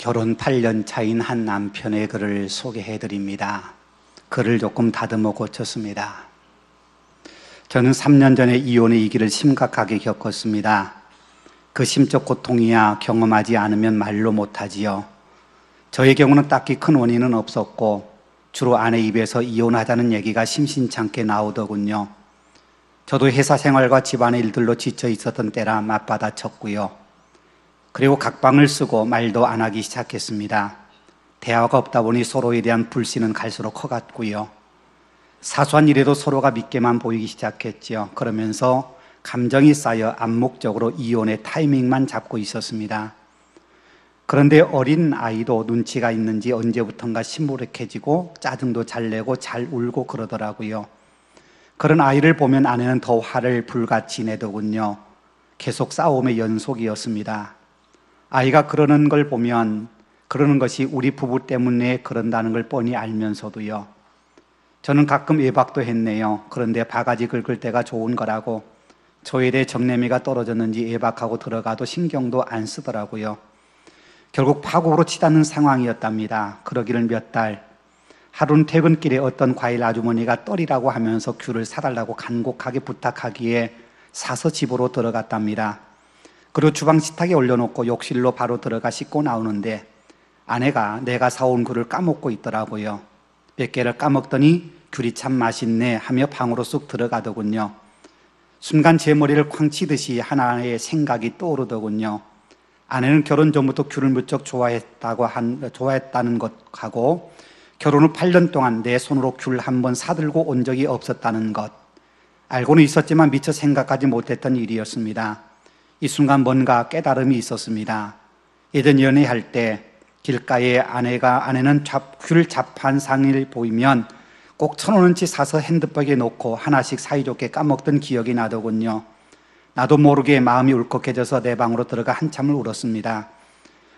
결혼 8년 차인 한 남편의 글을 소개해 드립니다. 글을 조금 다듬어 고쳤습니다. 저는 3년 전에 이혼의 위기를 심각하게 겪었습니다. 그 심적 고통이야 경험하지 않으면 말로 못하지요. 저의 경우는 딱히 큰 원인은 없었고 주로 아내 입에서 이혼하자는 얘기가 심심찮게 나오더군요. 저도 회사 생활과 집안의 일들로 지쳐 있었던 때라 맞받아쳤고요. 그리고 각방을 쓰고 말도 안 하기 시작했습니다. 대화가 없다 보니 서로에 대한 불신은 갈수록 커갔고요. 사소한 일에도 서로가 믿게만 보이기 시작했죠. 그러면서 감정이 쌓여 암묵적으로 이혼의 타이밍만 잡고 있었습니다. 그런데 어린 아이도 눈치가 있는지 언제부턴가 시무룩해지고 짜증도 잘 내고 잘 울고 그러더라고요. 그런 아이를 보면 아내는 더 화를 불같이 내더군요. 계속 싸움의 연속이었습니다. 아이가 그러는 걸 보면 그러는 것이 우리 부부 때문에 그런다는 걸 뻔히 알면서도요. 저는 가끔 외박도 했네요. 그런데 바가지 긁을 때가 좋은 거라고 저에 대해 정내미가 떨어졌는지 외박하고 들어가도 신경도 안 쓰더라고요. 결국 파국으로 치닫는 상황이었답니다. 그러기를 몇 달, 하루는 퇴근길에 어떤 과일 아주머니가 떨이라고 하면서 귤을 사달라고 간곡하게 부탁하기에 사서 집으로 들어갔답니다. 그리고 주방 식탁에 올려놓고 욕실로 바로 들어가 씻고 나오는데 아내가 내가 사온 귤을 까먹고 있더라고요. 몇 개를 까먹더니 귤이 참 맛있네 하며 방으로 쑥 들어가더군요. 순간 제 머리를 쾅 치듯이 하나의 생각이 떠오르더군요. 아내는 결혼 전부터 귤을 무척 좋아했다는 것하고 결혼 후 8년 동안 내 손으로 귤 한 번 사들고 온 적이 없었다는 것, 알고는 있었지만 미처 생각하지 못했던 일이었습니다. 이 순간 뭔가 깨달음이 있었습니다. 예전 연애할 때 길가에 아내는 귤 잡한 상을 보이면 꼭 1,000원어치 사서 핸드백에 놓고 하나씩 사이좋게 까먹던 기억이 나더군요. 나도 모르게 마음이 울컥해져서 내 방으로 들어가 한참을 울었습니다.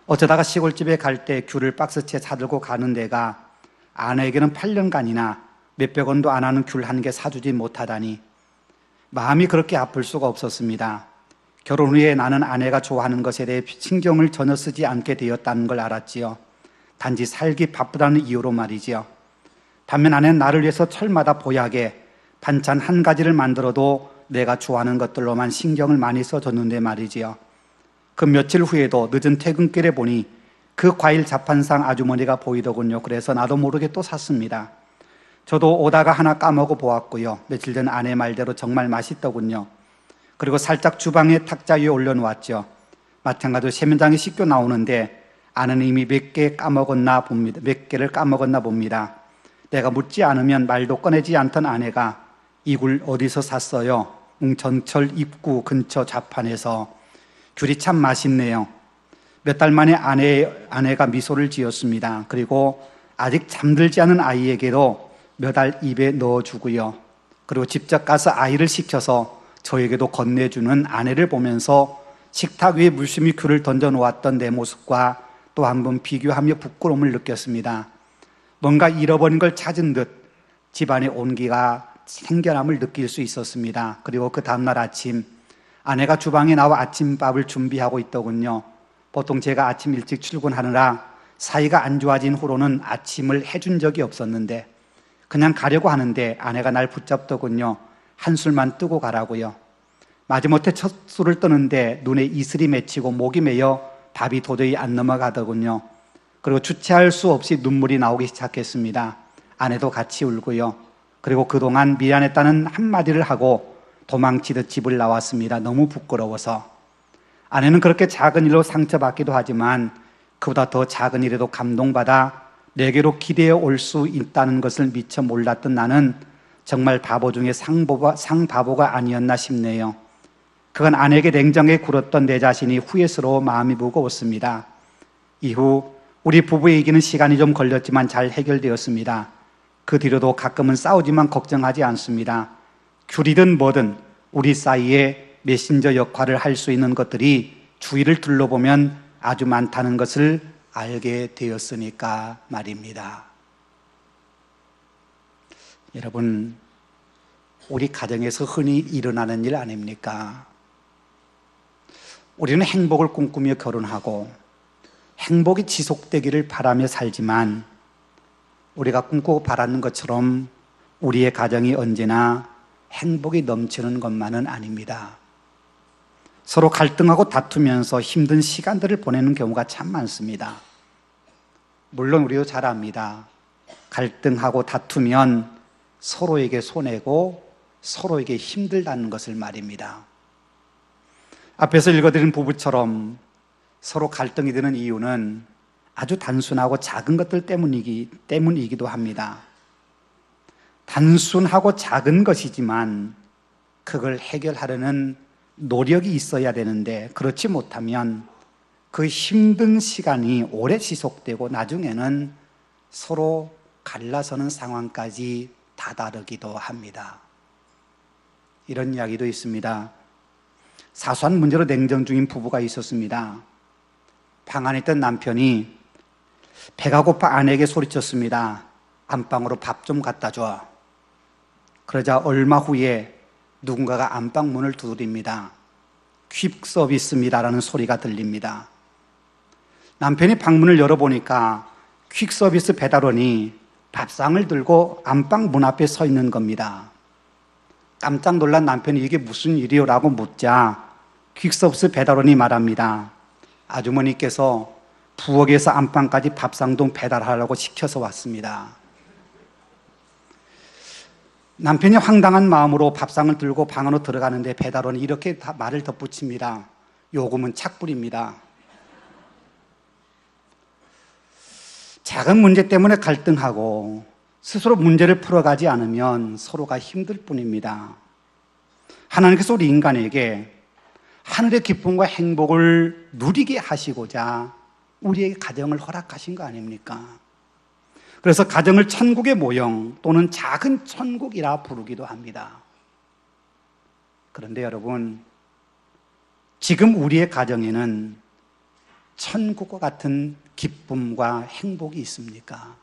어쩌다가 시골집에 갈 때 귤을 박스채 사들고 가는 데가 아내에게는 8년간이나 몇백 원도 안 하는 귤 한 개 사주지 못하다니 마음이 그렇게 아플 수가 없었습니다. 결혼 후에 나는 아내가 좋아하는 것에 대해 신경을 전혀 쓰지 않게 되었다는 걸 알았지요. 단지 살기 바쁘다는 이유로 말이지요. 반면 아내는 나를 위해서 철마다 보약에 반찬 한 가지를 만들어도 내가 좋아하는 것들로만 신경을 많이 써줬는데 말이지요. 그 며칠 후에도 늦은 퇴근길에 보니 그 과일 자판상 아주머니가 보이더군요. 그래서 나도 모르게 또 샀습니다. 저도 오다가 하나 까먹어 보았고요. 며칠 전 아내 말대로 정말 맛있더군요. 그리고 살짝 주방에 탁자 위에 올려놓았죠. 마찬가지로 세면장에 씻겨 나오는데 아내는 이미 몇 개를 까먹었나 봅니다. 내가 묻지 않으면 말도 꺼내지 않던 아내가 이 굴 어디서 샀어요? 전철 입구 근처 좌판에서. 귤이 참 맛있네요. 몇 달 만에 아내가 미소를 지었습니다. 그리고 아직 잠들지 않은 아이에게도 몇 알 입에 넣어주고요. 그리고 직접 가서 아이를 시켜서 저에게도 건네주는 아내를 보면서 식탁 위에 물심이 귤을 던져놓았던 내 모습과 또 한 번 비교하며 부끄러움을 느꼈습니다. 뭔가 잃어버린 걸 찾은 듯 집안의 온기가 생겨남을 느낄 수 있었습니다. 그리고 그 다음날 아침 아내가 주방에 나와 아침밥을 준비하고 있더군요. 보통 제가 아침 일찍 출근하느라 사이가 안 좋아진 후로는 아침을 해준 적이 없었는데 그냥 가려고 하는데 아내가 날 붙잡더군요. 한술만 뜨고 가라고요. 마지못해 첫 술을 뜨는데 눈에 이슬이 맺히고 목이 메여 밥이 도저히 안 넘어가더군요. 그리고 주체할 수 없이 눈물이 나오기 시작했습니다. 아내도 같이 울고요. 그리고 그동안 미안했다는 한마디를 하고 도망치듯 집을 나왔습니다. 너무 부끄러워서. 아내는 그렇게 작은 일로 상처받기도 하지만 그보다 더 작은 일에도 감동받아 내게로 기대어 올 수 있다는 것을 미처 몰랐던 나는 정말 바보 중에 상바보가 아니었나 싶네요. 그건 아내에게 냉정하게 굴었던 내 자신이 후회스러워 마음이 무거웠습니다. 이후 우리 부부의 얘기는 시간이 좀 걸렸지만 잘 해결되었습니다. 그 뒤로도 가끔은 싸우지만 걱정하지 않습니다. 귤이든 뭐든 우리 사이에 메신저 역할을 할 수 있는 것들이 주위를 둘러보면 아주 많다는 것을 알게 되었으니까 말입니다. 여러분, 우리 가정에서 흔히 일어나는 일 아닙니까? 우리는 행복을 꿈꾸며 결혼하고 행복이 지속되기를 바라며 살지만 우리가 꿈꾸고 바라는 것처럼 우리의 가정이 언제나 행복이 넘치는 것만은 아닙니다. 서로 갈등하고 다투면서 힘든 시간들을 보내는 경우가 참 많습니다. 물론 우리도 잘 압니다. 갈등하고 다투면 서로에게 손해고 서로에게 힘들다는 것을 말입니다. 앞에서 읽어드린 부부처럼 서로 갈등이 되는 이유는 아주 단순하고 작은 것들 때문이기도 합니다. 단순하고 작은 것이지만 그걸 해결하려는 노력이 있어야 되는데 그렇지 못하면 그 힘든 시간이 오래 지속되고 나중에는 서로 갈라서는 상황까지 다다르기도 합니다. 이런 이야기도 있습니다. 사소한 문제로 냉전 중인 부부가 있었습니다. 방 안에 있던 남편이 배가 고파 아내에게 소리쳤습니다. 안방으로 밥 좀 갖다 줘. 그러자 얼마 후에 누군가가 안방 문을 두드립니다. 퀵 서비스입니다라는 소리가 들립니다. 남편이 방문을 열어보니까 퀵 서비스 배달원이 밥상을 들고 안방 문 앞에 서 있는 겁니다. 깜짝 놀란 남편이 이게 무슨 일이요? 라고 묻자 퀵 서비스 배달원이 말합니다. 아주머니께서 부엌에서 안방까지 밥상동 배달하라고 시켜서 왔습니다. 남편이 황당한 마음으로 밥상을 들고 방 안으로 들어가는데 배달원이 이렇게 말을 덧붙입니다. 요금은 착불입니다. 작은 문제 때문에 갈등하고 스스로 문제를 풀어가지 않으면 서로가 힘들 뿐입니다. 하나님께서 우리 인간에게 하늘의 기쁨과 행복을 누리게 하시고자 우리에게 가정을 허락하신 거 아닙니까? 그래서 가정을 천국의 모형 또는 작은 천국이라 부르기도 합니다. 그런데 여러분, 지금 우리의 가정에는 천국과 같은 기쁨과 행복이 있습니까?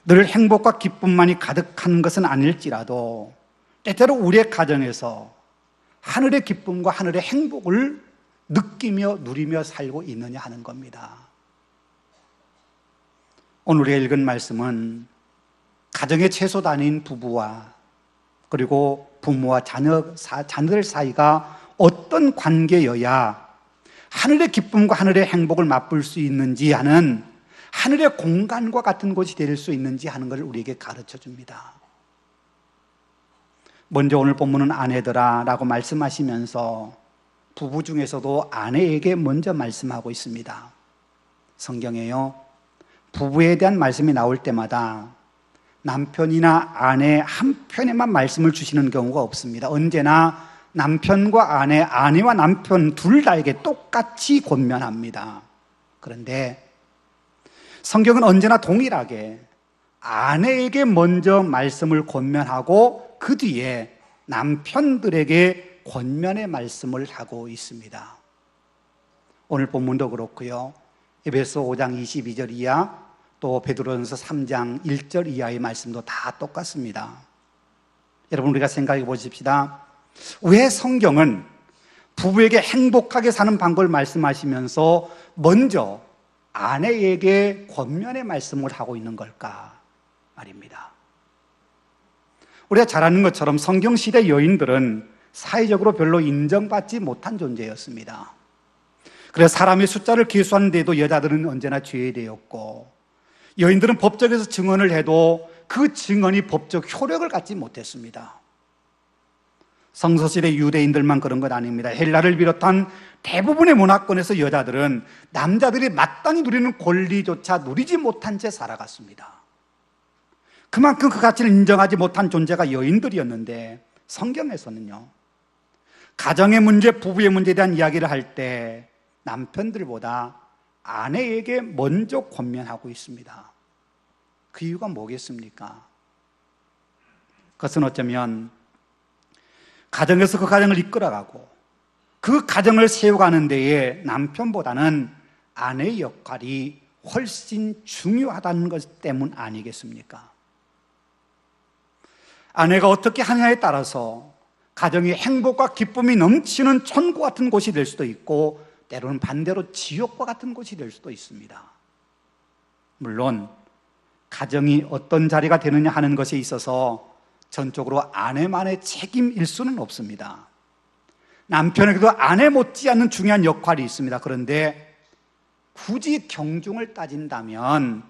늘 행복과 기쁨만이 가득한 것은 아닐지라도 때때로 우리의 가정에서 하늘의 기쁨과 하늘의 행복을 느끼며 누리며 살고 있느냐 하는 겁니다. 오늘 우리가 읽은 말씀은 가정의 채소단인 부부와 그리고 부모와 자녀들 사이가 어떤 관계여야 하늘의 기쁨과 하늘의 행복을 맛볼 수 있는지 하는 하늘의 공간과 같은 곳이 될 수 있는지 하는 것을 우리에게 가르쳐 줍니다. 먼저 오늘 본문은 아내들아 라고 말씀하시면서 부부 중에서도 아내에게 먼저 말씀하고 있습니다. 성경에요, 부부에 대한 말씀이 나올 때마다 남편이나 아내 한편에만 말씀을 주시는 경우가 없습니다. 언제나 남편과 아내, 아내와 남편 둘 다에게 똑같이 권면합니다. 그런데 성경은 언제나 동일하게 아내에게 먼저 말씀을 권면하고 그 뒤에 남편들에게 권면의 말씀을 하고 있습니다. 오늘 본문도 그렇고요. 에베소 5장 22절 이하 또 베드로전서 3장 1절 이하의 말씀도 다 똑같습니다. 여러분, 우리가 생각해 보십시다. 왜 성경은 부부에게 행복하게 사는 방법을 말씀하시면서 먼저 아내에게 권면의 말씀을 하고 있는 걸까 말입니다. 우리가 잘 아는 것처럼 성경시대 여인들은 사회적으로 별로 인정받지 못한 존재였습니다. 그래서 사람의 숫자를 계수하는 데도 여자들은 언제나 제외되었고, 여인들은 법정에서 증언을 해도 그 증언이 법적 효력을 갖지 못했습니다. 성서시대 유대인들만 그런 것 아닙니다. 헬라를 비롯한 대부분의 문화권에서 여자들은 남자들이 마땅히 누리는 권리조차 누리지 못한 채 살아갔습니다. 그만큼 그 가치를 인정하지 못한 존재가 여인들이었는데, 성경에서는요, 가정의 문제, 부부의 문제에 대한 이야기를 할 때 남편들보다 아내에게 먼저 권면하고 있습니다. 그 이유가 뭐겠습니까? 그것은 어쩌면 가정에서 그 가정을 이끌어가고 그 가정을 세워가는 데에 남편보다는 아내의 역할이 훨씬 중요하다는 것 때문 아니겠습니까? 아내가 어떻게 하냐에 따라서 가정이 행복과 기쁨이 넘치는 천국 같은 곳이 될 수도 있고, 때로는 반대로 지옥과 같은 곳이 될 수도 있습니다. 물론 가정이 어떤 자리가 되느냐 하는 것에 있어서 전적으로 아내만의 책임일 수는 없습니다. 남편에게도 아내 못지않는 중요한 역할이 있습니다. 그런데 굳이 경중을 따진다면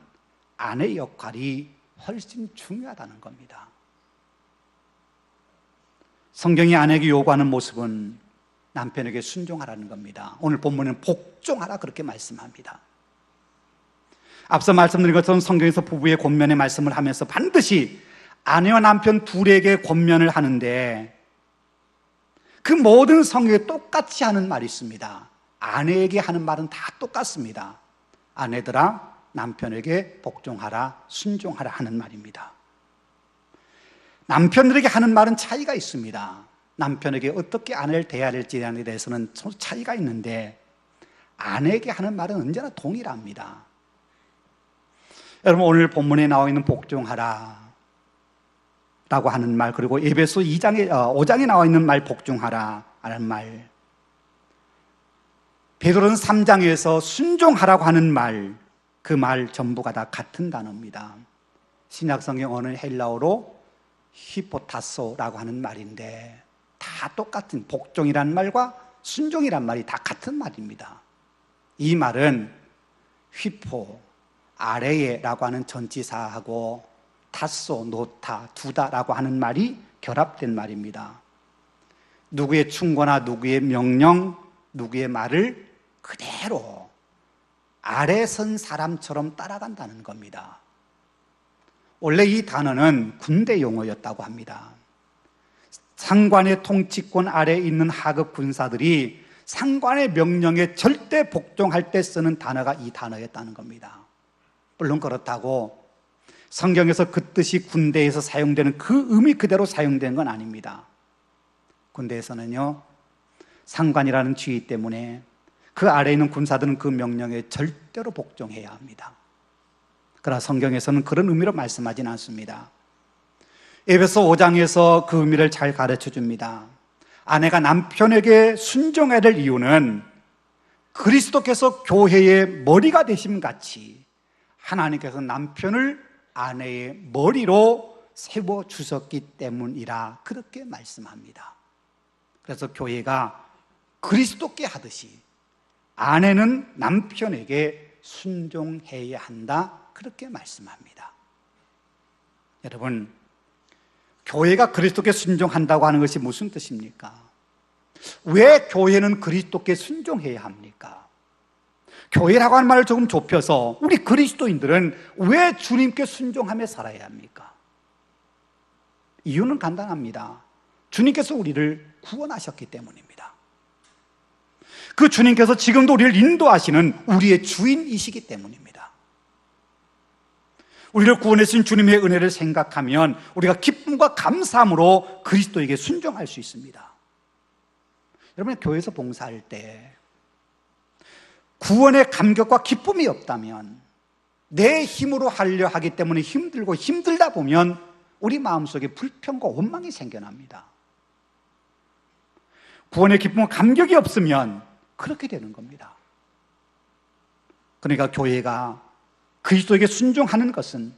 아내의 역할이 훨씬 중요하다는 겁니다. 성경이 아내에게 요구하는 모습은 남편에게 순종하라는 겁니다. 오늘 본문은 복종하라 그렇게 말씀합니다. 앞서 말씀드린 것처럼 성경에서 부부의 권면의 말씀을 하면서 반드시 아내와 남편 둘에게 권면을 하는데 그 모든 성경에 똑같이 하는 말이 있습니다. 아내에게 하는 말은 다 똑같습니다. 아내들아 남편에게 복종하라, 순종하라 하는 말입니다. 남편들에게 하는 말은 차이가 있습니다. 남편에게 어떻게 아내를 대해야 할지에 대해서는 차이가 있는데 아내에게 하는 말은 언제나 동일합니다. 여러분 오늘 본문에 나와 있는 복종하라 라고 하는 말, 그리고 에베소 5장에 나와 있는 말 복종하라 라는 말, 베드로는 3장에서 순종하라고 하는 말, 그 말 전부가 다 같은 단어입니다. 신약성경 언어는 헬라어로 히포타소라고 하는 말인데 다 똑같은 복종이란 말과 순종이란 말이 다 같은 말입니다. 이 말은 휘포, 아래에라고 하는 전치사하고 타소, 노타, 두다라고 하는 말이 결합된 말입니다. 누구의 충고나 누구의 명령, 누구의 말을 그대로 아래 선 사람처럼 따라간다는 겁니다. 원래 이 단어는 군대 용어였다고 합니다. 상관의 통치권 아래에 있는 하급 군사들이 상관의 명령에 절대 복종할 때 쓰는 단어가 이 단어였다는 겁니다. 물론 그렇다고 성경에서 그 뜻이 군대에서 사용되는 그 의미 그대로 사용된 건 아닙니다. 군대에서는요, 상관이라는 지위 때문에 그 아래에 있는 군사들은 그 명령에 절대로 복종해야 합니다. 그러나 성경에서는 그런 의미로 말씀하지는 않습니다. 에베소 5장에서 그 의미를 잘 가르쳐 줍니다. 아내가 남편에게 순종해야 될 이유는 그리스도께서 교회의 머리가 되심 같이 하나님께서 남편을 아내의 머리로 세워 주셨기 때문이라 그렇게 말씀합니다. 그래서 교회가 그리스도께 하듯이 아내는 남편에게 순종해야 한다 그렇게 말씀합니다. 여러분, 교회가 그리스도께 순종한다고 하는 것이 무슨 뜻입니까? 왜 교회는 그리스도께 순종해야 합니까? 교회라고 하는 말을 조금 좁혀서 우리 그리스도인들은 왜 주님께 순종하며 살아야 합니까? 이유는 간단합니다. 주님께서 우리를 구원하셨기 때문입니다. 그 주님께서 지금도 우리를 인도하시는 우리의 주인이시기 때문입니다. 우리를 구원해 주신 주님의 은혜를 생각하면 우리가 기쁨과 감사함으로 그리스도에게 순종할 수 있습니다. 여러분, 교회에서 봉사할 때 구원의 감격과 기쁨이 없다면 내 힘으로 하려 하기 때문에 힘들고 힘들다 보면 우리 마음속에 불평과 원망이 생겨납니다. 구원의 기쁨과 감격이 없으면 그렇게 되는 겁니다. 그러니까 교회가 그리스도에게 순종하는 것은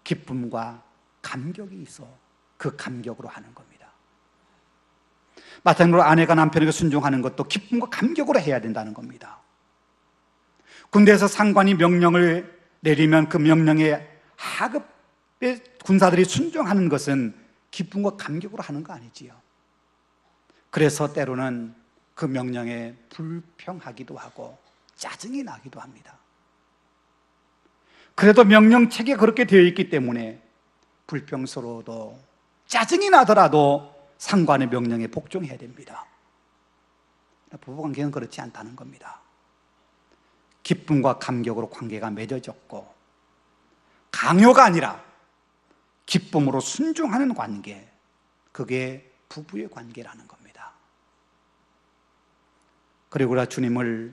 기쁨과 감격이 있어 그 감격으로 하는 겁니다. 마찬가지로 아내가 남편에게 순종하는 것도 기쁨과 감격으로 해야 된다는 겁니다. 군대에서 상관이 명령을 내리면 그 명령에 하급의 군사들이 순종하는 것은 기쁨과 감격으로 하는 거 아니지요. 그래서 때로는 그 명령에 불평하기도 하고 짜증이 나기도 합니다. 그래도 명령책에 그렇게 되어 있기 때문에 불평스러워도 짜증이 나더라도 상관의 명령에 복종해야 됩니다. 부부관계는 그렇지 않다는 겁니다. 기쁨과 감격으로 관계가 맺어졌고 강요가 아니라 기쁨으로 순종하는 관계, 그게 부부의 관계라는 겁니다. 그리고 우리가 주님을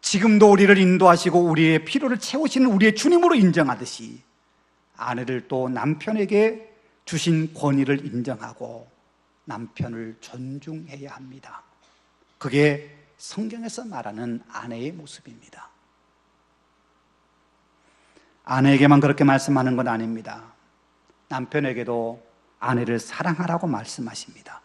지금도 우리를 인도하시고 우리의 필요를 채우시는 우리의 주님으로 인정하듯이 아내를 또 남편에게 주신 권위를 인정하고 남편을 존중해야 합니다. 그게 성경에서 말하는 아내의 모습입니다. 아내에게만 그렇게 말씀하는 건 아닙니다. 남편에게도 아내를 사랑하라고 말씀하십니다.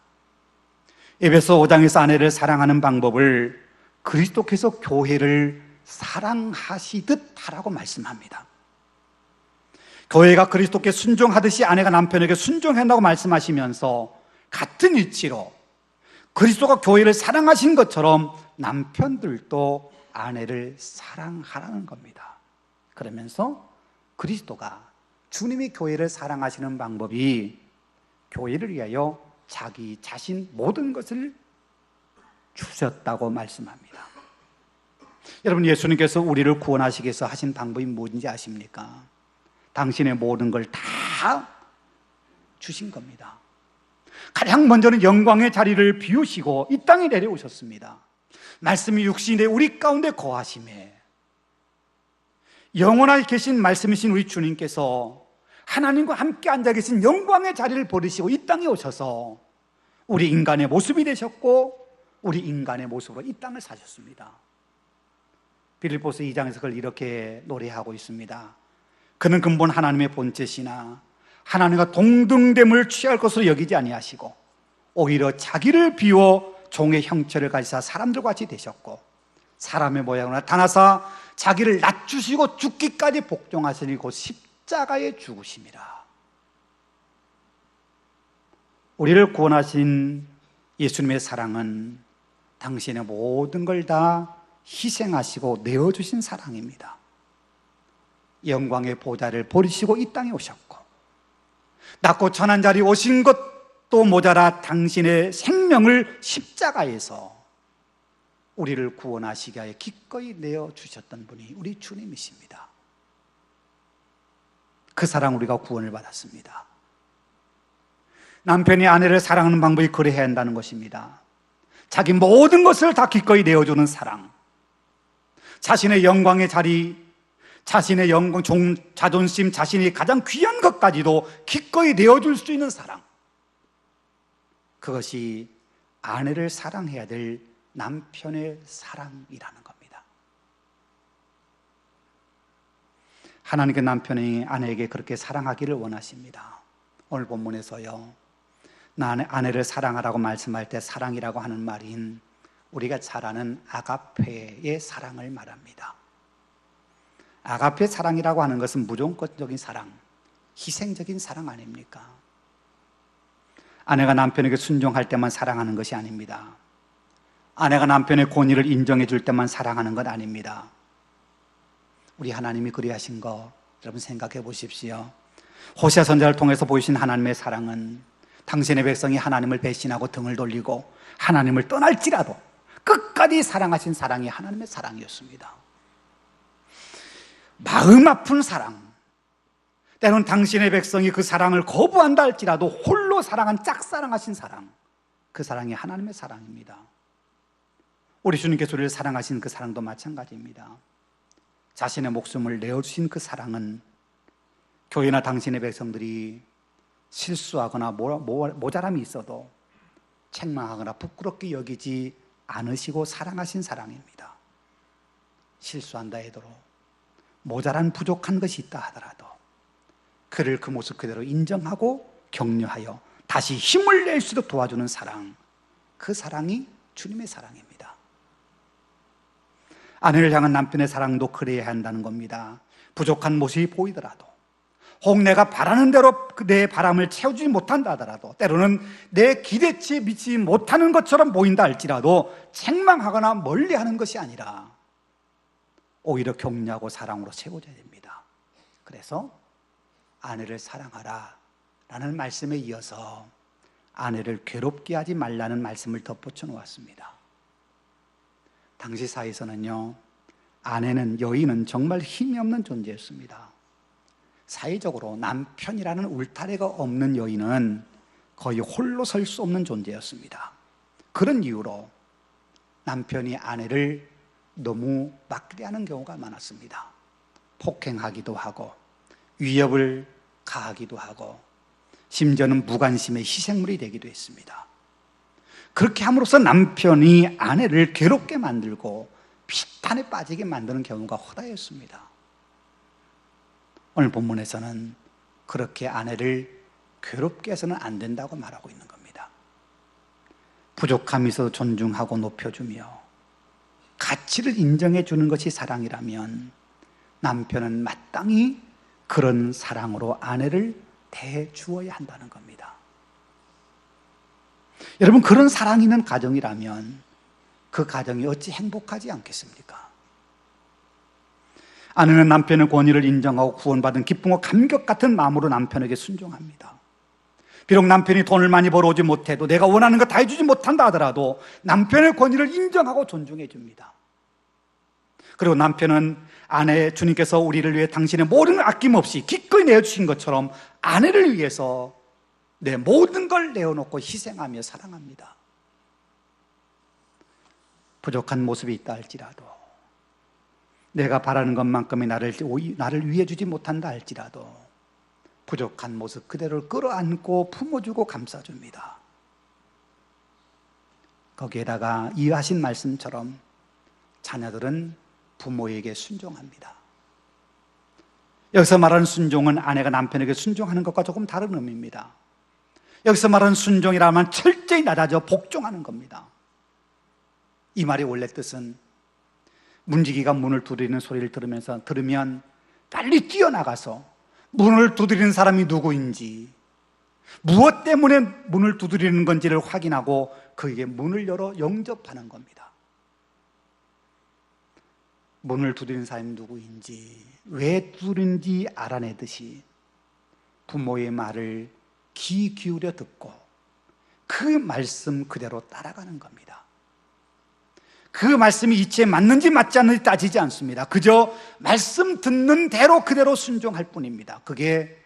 에베소 5장에서 아내를 사랑하는 방법을 그리스도께서 교회를 사랑하시듯 하라고 말씀합니다. 교회가 그리스도께 순종하듯이 아내가 남편에게 순종한다고 말씀하시면서 같은 이치로 그리스도가 교회를 사랑하신 것처럼 남편들도 아내를 사랑하라는 겁니다. 그러면서 그리스도가 주님이 교회를 사랑하시는 방법이 교회를 위하여 자기 자신 모든 것을 주셨다고 말씀합니다. 여러분, 예수님께서 우리를 구원하시기 위해서 하신 방법이 뭔지 아십니까? 당신의 모든 걸 다 주신 겁니다. 가장 먼저는 영광의 자리를 비우시고 이 땅에 내려오셨습니다. 말씀이 육신에 우리 가운데 거하심에 영원하게 계신 말씀이신 우리 주님께서 하나님과 함께 앉아 계신 영광의 자리를 버리시고 이 땅에 오셔서 우리 인간의 모습이 되셨고 우리 인간의 모습으로 이 땅을 사셨습니다. 빌립보서 2장에서 그걸 이렇게 노래하고 있습니다. 그는 근본 하나님의 본체시나 하나님과 동등됨을 취할 것으로 여기지 아니하시고 오히려 자기를 비워 종의 형체를 가지사 사람들과 같이 되셨고 사람의 모양으로 나타나사 자기를 낮추시고 죽기까지 복종하시니 곧 십자가에 죽으심이라. 우리를 구원하신 예수님의 사랑은 당신의 모든 걸 다 희생하시고 내어주신 사랑입니다. 영광의 보좌를 버리시고 이 땅에 오셨고 낮고 천한 자리 오신 것도 모자라 당신의 생명을 십자가에서 우리를 구원하시기 위하여 기꺼이 내어주셨던 분이 우리 주님이십니다. 그 사랑 우리가 구원을 받았습니다. 남편이 아내를 사랑하는 방법이 그래야 한다는 것입니다. 자기 모든 것을 다 기꺼이 내어주는 사랑, 자신의 영광의 자리, 자신의 영광, 자존심, 자신이 가장 귀한 것까지도 기꺼이 내어줄 수 있는 사랑, 그것이 아내를 사랑해야 될 남편의 사랑이라는 겁니다. 하나님께 남편이 아내에게 그렇게 사랑하기를 원하십니다. 오늘 본문에서요, 아내를 사랑하라고 말씀할 때 사랑이라고 하는 말인 우리가 잘 아는 아가페의 사랑을 말합니다. 아가페 사랑이라고 하는 것은 무조건적인 사랑, 희생적인 사랑 아닙니까? 아내가 남편에게 순종할 때만 사랑하는 것이 아닙니다. 아내가 남편의 권위를 인정해 줄 때만 사랑하는 것 아닙니다. 우리 하나님이 그리하신 거 여러분 생각해 보십시오. 호세아 선지자를 통해서 보이신 하나님의 사랑은 당신의 백성이 하나님을 배신하고 등을 돌리고 하나님을 떠날지라도 끝까지 사랑하신 사랑이 하나님의 사랑이었습니다. 마음 아픈 사랑, 때로는 당신의 백성이 그 사랑을 거부한다 할지라도 홀로 사랑한 짝사랑하신 사랑, 그 사랑이 하나님의 사랑입니다. 우리 주님께서 우리를 사랑하신 그 사랑도 마찬가지입니다. 자신의 목숨을 내어주신 그 사랑은 교회나 당신의 백성들이 실수하거나 모자람이 있어도 책망하거나 부끄럽게 여기지 않으시고 사랑하신 사랑입니다. 실수한다 해도로 모자란 부족한 것이 있다 하더라도 그를 그 모습 그대로 인정하고 격려하여 다시 힘을 낼 수 있도록 도와주는 사랑, 그 사랑이 주님의 사랑입니다. 아내를 향한 남편의 사랑도 그래야 한다는 겁니다. 부족한 모습이 보이더라도, 혹 내가 바라는 대로 내 바람을 채우지 못한다 하더라도, 때로는 내 기대치에 미치지 못하는 것처럼 보인다 할지라도 책망하거나 멀리하는 것이 아니라 오히려 격려하고 사랑으로 채워줘야 됩니다. 그래서 아내를 사랑하라 라는 말씀에 이어서 아내를 괴롭게 하지 말라는 말씀을 덧붙여 놓았습니다. 당시 사회에서는요, 아내는, 여인은 정말 힘이 없는 존재였습니다. 사회적으로 남편이라는 울타리가 없는 여인은 거의 홀로 설 수 없는 존재였습니다. 그런 이유로 남편이 아내를 너무 막대하는 경우가 많았습니다. 폭행하기도 하고 위협을 가하기도 하고 심지어는 무관심의 희생물이 되기도 했습니다. 그렇게 함으로써 남편이 아내를 괴롭게 만들고 비탄에 빠지게 만드는 경우가 허다했습니다. 오늘 본문에서는 그렇게 아내를 괴롭게 해서는 안 된다고 말하고 있는 겁니다. 부족함이 있어도 존중하고 높여주며 가치를 인정해 주는 것이 사랑이라면 남편은 마땅히 그런 사랑으로 아내를 대해주어야 한다는 겁니다. 여러분, 그런 사랑이 있는 가정이라면 그 가정이 어찌 행복하지 않겠습니까? 아내는 남편의 권위를 인정하고 구원받은 기쁨과 감격 같은 마음으로 남편에게 순종합니다. 비록 남편이 돈을 많이 벌어오지 못해도, 내가 원하는 거 다 해주지 못한다 하더라도 남편의 권위를 인정하고 존중해 줍니다. 그리고 남편은 아내, 주님께서 우리를 위해 당신의 모든 걸 아낌없이 기꺼이 내어주신 것처럼 아내를 위해서 내 모든 걸 내어놓고 희생하며 사랑합니다. 부족한 모습이 있다 할지라도, 내가 바라는 것만큼의 나를 위해 주지 못한다 할지라도 부족한 모습 그대로 끌어안고 품어주고 감싸줍니다. 거기에다가 이해하신 말씀처럼 자녀들은 부모에게 순종합니다. 여기서 말하는 순종은 아내가 남편에게 순종하는 것과 조금 다른 의미입니다. 여기서 말하는 순종이라면 철저히 낮아져 복종하는 겁니다. 이 말의 원래 뜻은 문지기가 문을 두드리는 소리를 들으면 빨리 뛰어나가서 문을 두드리는 사람이 누구인지, 무엇 때문에 문을 두드리는 건지를 확인하고 그에게 문을 열어 영접하는 겁니다. 문을 두드리는 사람이 누구인지, 왜 두드리는지 알아내듯이 부모의 말을 귀 기울여 듣고 그 말씀 그대로 따라가는 겁니다. 그 말씀이 이치에 맞는지 맞지 않는지 따지지 않습니다. 그저 말씀 듣는 대로 그대로 순종할 뿐입니다. 그게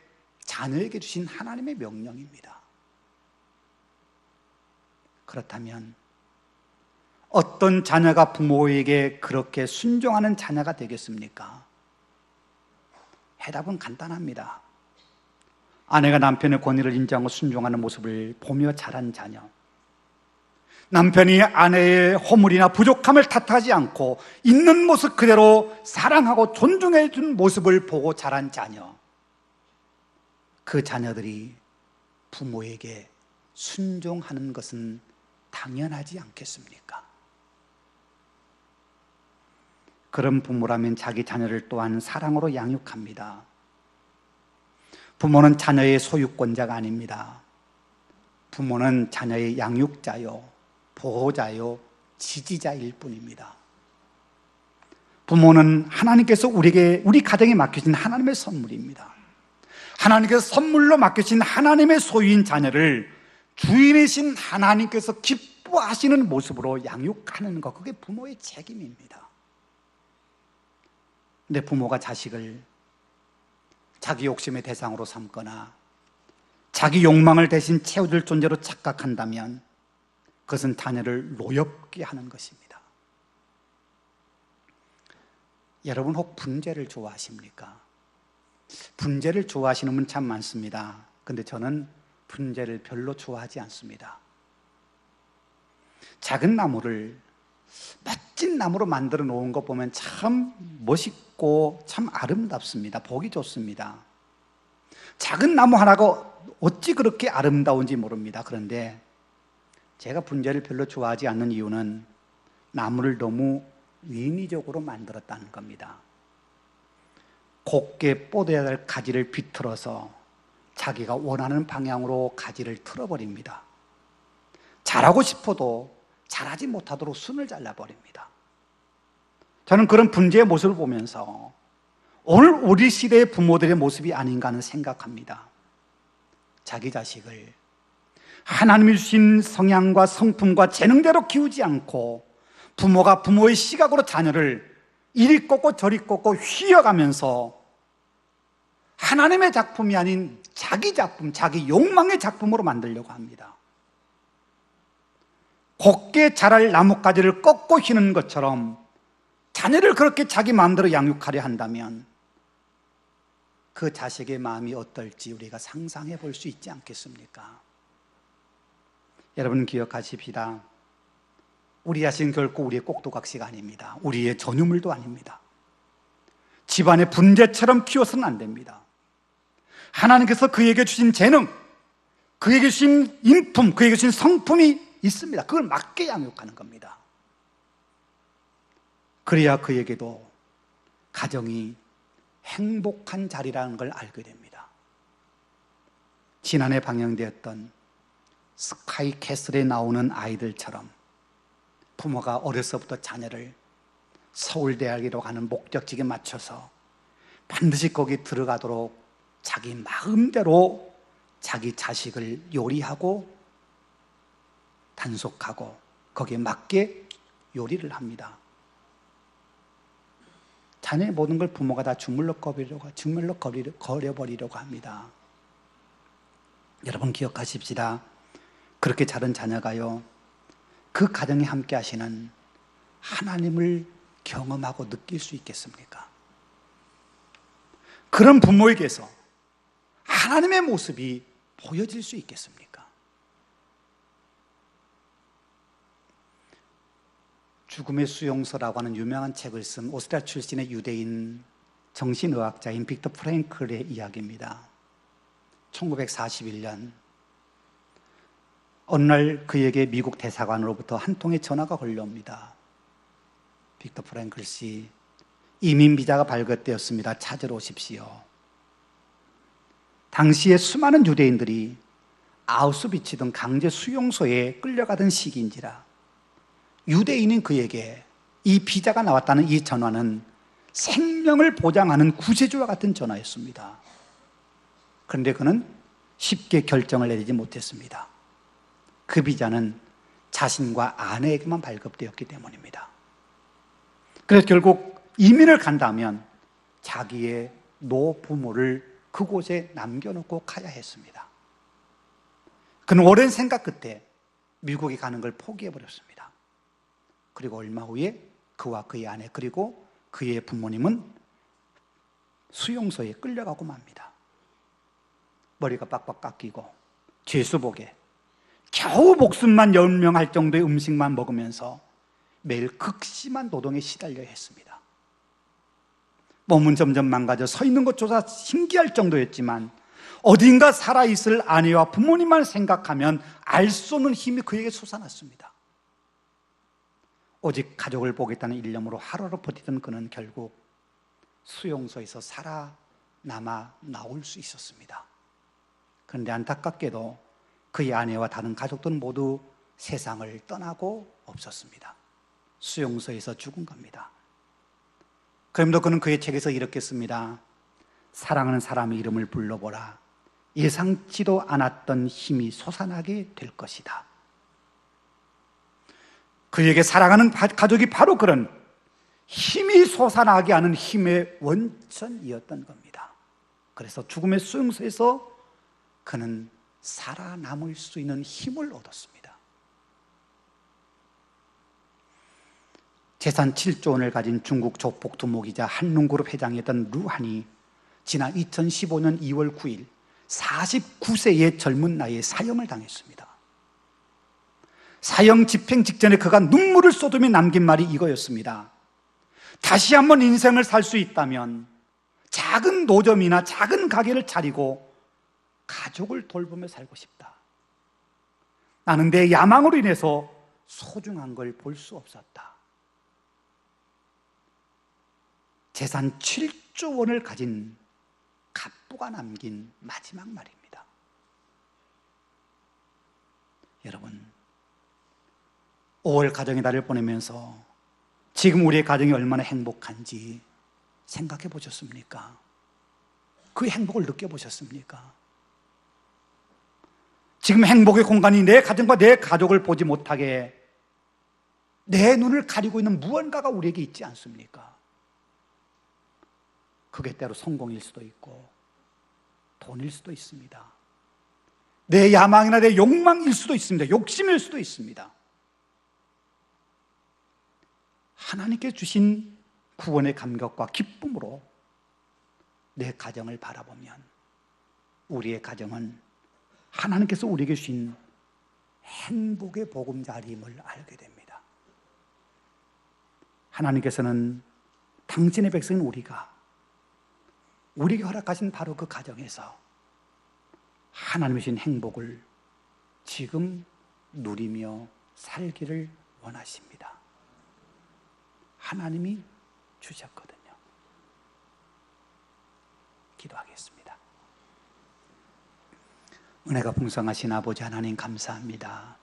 자녀에게 주신 하나님의 명령입니다. 그렇다면 어떤 자녀가 부모에게 그렇게 순종하는 자녀가 되겠습니까? 해답은 간단합니다. 아내가 남편의 권위를 인정하고 순종하는 모습을 보며 자란 자녀, 남편이 아내의 허물이나 부족함을 탓하지 않고 있는 모습 그대로 사랑하고 존중해 준 모습을 보고 자란 자녀, 그 자녀들이 부모에게 순종하는 것은 당연하지 않겠습니까? 그런 부모라면 자기 자녀를 또한 사랑으로 양육합니다. 부모는 자녀의 소유권자가 아닙니다. 부모는 자녀의 양육자요, 보호자요, 지지자일 뿐입니다. 부모는 하나님께서 우리 가정에 맡겨진 하나님의 선물입니다. 하나님께서 선물로 맡겨진 하나님의 소유인 자녀를 주인이신 하나님께서 기뻐하시는 모습으로 양육하는 것, 그게 부모의 책임입니다. 근데 부모가 자식을 자기 욕심의 대상으로 삼거나 자기 욕망을 대신 채워줄 존재로 착각한다면 그것은 자녀를 노엽게 하는 것입니다. 여러분 혹 분재를 좋아하십니까? 분재를 좋아하시는 분 참 많습니다. 근데 저는 분재를 별로 좋아하지 않습니다. 작은 나무를 멋진 나무로 만들어 놓은 거 보면 참 멋있고 참 아름답습니다. 보기 좋습니다. 작은 나무 하나가 어찌 그렇게 아름다운지 모릅니다. 그런데 제가 분재를 별로 좋아하지 않는 이유는 나무를 너무 인위적으로 만들었다는 겁니다. 곱게 뻗어야 할 가지를 비틀어서 자기가 원하는 방향으로 가지를 틀어버립니다. 잘하고 싶어도 잘하지 못하도록 순을 잘라버립니다. 저는 그런 분재의 모습을 보면서 오늘 우리 시대의 부모들의 모습이 아닌가 하는 생각합니다. 자기 자식을 하나님이 주신 성향과 성품과 재능대로 키우지 않고 부모가 부모의 시각으로 자녀를 이리 꽂고 저리 꽂고 휘어가면서 하나님의 작품이 아닌 자기 작품, 자기 욕망의 작품으로 만들려고 합니다. 곱게 자랄 나뭇가지를 꺾고 휘는 것처럼 자녀를 그렇게 자기 마음대로 양육하려 한다면 그 자식의 마음이 어떨지 우리가 상상해 볼 수 있지 않겠습니까? 여러분 기억하십시다. 우리 자신 결코 우리의 꼭두각시가 아닙니다. 우리의 전유물도 아닙니다. 집안의 분재처럼 키워서는 안 됩니다. 하나님께서 그에게 주신 재능, 그에게 주신 인품, 그에게 주신 성품이 있습니다. 그걸 맞게 양육하는 겁니다. 그래야 그에게도 가정이 행복한 자리라는 걸 알게 됩니다. 지난해 방영되었던 스카이 캐슬에 나오는 아이들처럼 부모가 어려서부터 자녀를 서울대학으로 가는 목적지에 맞춰서 반드시 거기 들어가도록 자기 마음대로 자기 자식을 요리하고 단속하고 거기에 맞게 요리를 합니다. 자녀의 모든 걸 부모가 다 주물러 버리려고 합니다. 여러분 기억하십시다. 그렇게 자른 자녀가요, 그 가정에 함께 하시는 하나님을 경험하고 느낄 수 있겠습니까? 그런 부모에게서 하나님의 모습이 보여질 수 있겠습니까? 죽음의 수용소라고 하는 유명한 책을 쓴 오스트리아 출신의 유대인 정신의학자인 빅터 프랭클의 이야기입니다. 1941년 어느 날 그에게 미국 대사관으로부터 한 통의 전화가 걸려옵니다. 빅터 프랭클 씨, 이민 비자가 발급되었습니다. 찾으러 오십시오. 당시에 수많은 유대인들이 아우슈비츠 등 강제 수용소에 끌려가던 시기인지라 유대인인 그에게 이 비자가 나왔다는 이 전화는 생명을 보장하는 구세주와 같은 전화였습니다. 그런데 그는 쉽게 결정을 내리지 못했습니다. 그 비자는 자신과 아내에게만 발급되었기 때문입니다. 그래서 결국 이민을 간다면 자기의 노부모를 그곳에 남겨놓고 가야 했습니다. 그는 오랜 생각 끝에 미국에 가는 걸 포기해버렸습니다. 그리고 얼마 후에 그와 그의 아내 그리고 그의 부모님은 수용소에 끌려가고 맙니다. 머리가 빡빡 깎이고 죄수복에 겨우 목숨만 연명할 정도의 음식만 먹으면서 매일 극심한 노동에 시달려야 했습니다. 몸은 점점 망가져 서 있는 것조차 신기할 정도였지만 어딘가 살아있을 아내와 부모님만 생각하면 알 수 없는 힘이 그에게 솟아났습니다. 오직 가족을 보겠다는 일념으로 하루하루 버티던 그는 결국 수용소에서 살아남아 나올 수 있었습니다. 그런데 안타깝게도 그의 아내와 다른 가족들은 모두 세상을 떠나고 없었습니다. 수용소에서 죽은 겁니다. 그럼에도 그는 그의 책에서 이렇게 씁니다. 사랑하는 사람의 이름을 불러보라. 예상치도 않았던 힘이 솟아나게 될 것이다. 그에게 사랑하는 가족이 바로 그런 힘이 솟아나게 하는 힘의 원천이었던 겁니다. 그래서 죽음의 수용소에서 그는 살아남을 수 있는 힘을 얻었습니다. 재산 7조 원을 가진 중국 조폭 두목이자 한농그룹 회장이었던 루한이 지난 2015년 2월 9일 49세의 젊은 나이에 사형을 당했습니다. 사형 집행 직전에 그가 눈물을 쏟으며 남긴 말이 이거였습니다. 다시 한번 인생을 살 수 있다면 작은 노점이나 작은 가게를 차리고 가족을 돌보며 살고 싶다. 나는 내 야망으로 인해서 소중한 걸 볼 수 없었다. 재산 7조 원을 가진 갑부가 남긴 마지막 말입니다. 여러분, 5월 가정의 달을 보내면서 지금 우리의 가정이 얼마나 행복한지 생각해 보셨습니까? 그 행복을 느껴보셨습니까? 지금 행복의 공간이 내 가정과 내 가족을 보지 못하게 내 눈을 가리고 있는 무언가가 우리에게 있지 않습니까? 그게 때로 성공일 수도 있고 돈일 수도 있습니다. 내 야망이나 내 욕망일 수도 있습니다. 욕심일 수도 있습니다. 하나님께 주신 구원의 감격과 기쁨으로 내 가정을 바라보면 우리의 가정은 하나님께서 우리에게 주신 행복의 보금자리임을 알게 됩니다. 하나님께서는 당신의 백성인 우리에게 허락하신 바로 그 가정에서 하나님의 주신 행복을 지금 누리며 살기를 원하십니다. 하나님이 주셨거든요. 기도하겠습니다. 은혜가 풍성하신 아버지 하나님 감사합니다.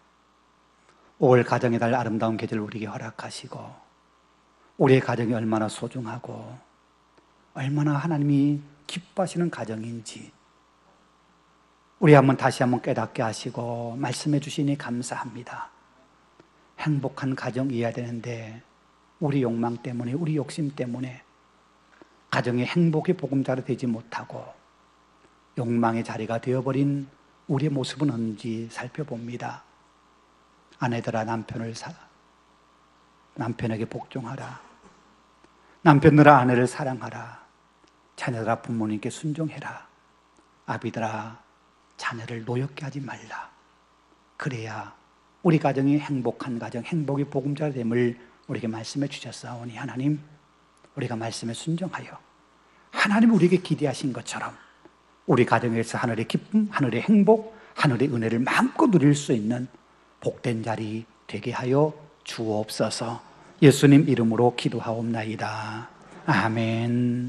5월 가정의 달 아름다운 계절 우리에게 허락하시고 우리의 가정이 얼마나 소중하고 얼마나 하나님이 기뻐하시는 가정인지 우리 다시 한번 깨닫게 하시고 말씀해 주시니 감사합니다. 행복한 가정이어야 되는데 우리 욕망 때문에 우리 욕심 때문에 가정의 행복의 보금자리 되지 못하고 욕망의 자리가 되어버린 우리의 모습은 언제 살펴봅니다. 아내들아 남편에게 복종하라. 남편들아 아내를 사랑하라. 자녀들아 부모님께 순종해라. 아비들아 자녀를 노엽게 하지 말라. 그래야 우리 가정이 행복한 가정, 행복의 보금자리 됨을 우리에게 말씀해 주셨사오니 하나님, 우리가 말씀에 순종하여 하나님 우리에게 기대하신 것처럼 우리 가정에서 하늘의 기쁨, 하늘의 행복, 하늘의 은혜를 마음껏 누릴 수 있는 복된 자리 되게 하여 주옵소서. 예수님 이름으로 기도하옵나이다. 아멘.